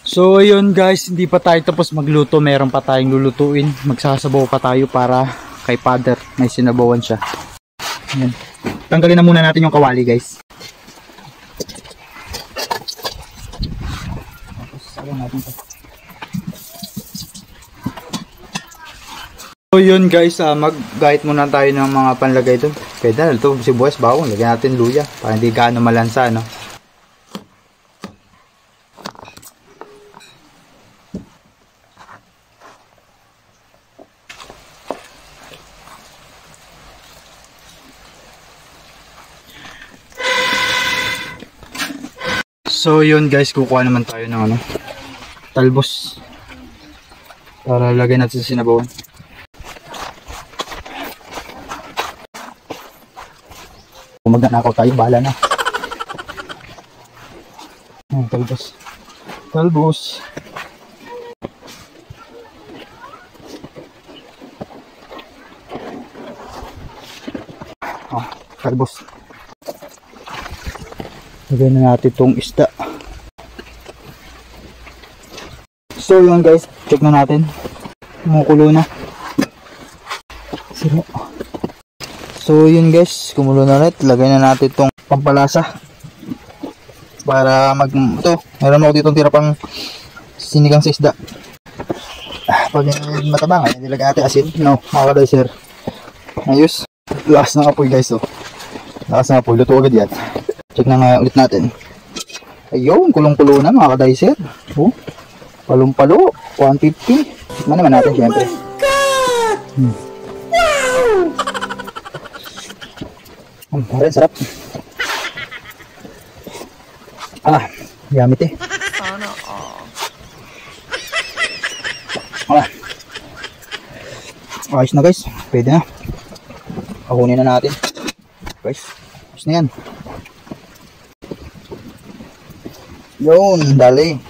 So ayun guys, hindi pa tayo tapos magluto, meron pa tayong lulutuin. Magsasabaw pa tayo para kay Father, may sinabawan siya. Ayan. Tanggalin na muna natin yung kawali guys. So yun guys, mag-guide muna tayo ng mga panlagay doon. Pwede na ito, sibuyas, bawang, lagyan natin luya para hindi gaano malansa, no? So yun guys, kukuha naman tayo ng talbos para lagay natin sa sinabawan. Kung magnanakaw tayo, bahala na. Talbos. Talbos. Talbos. Lagyan na natin itong isda. So yun guys, check na natin. Kumukulo na. Siro. So yun guys, kumulo na ulit. Lagay na natin itong pampalasa. Para ito, meron ako ditong tira pang sinigang sa isda. Pag matabang, nilagay natin asin. No, mga kadicer. Ayos. Lakas ng apoy guys. Lakas ng apoy, luto agad yan. Check na nga ulit natin. Ayun, kulong-kulo na mga kadicer. Palong-palo, 150. Tikman naman natin syempre. Oh my God! Wow! Parang sarap. Yummy te. Sana all. Ayos na guys. Pwede na. Kakunin na natin. Guys, ayos na yan. Yun, dali.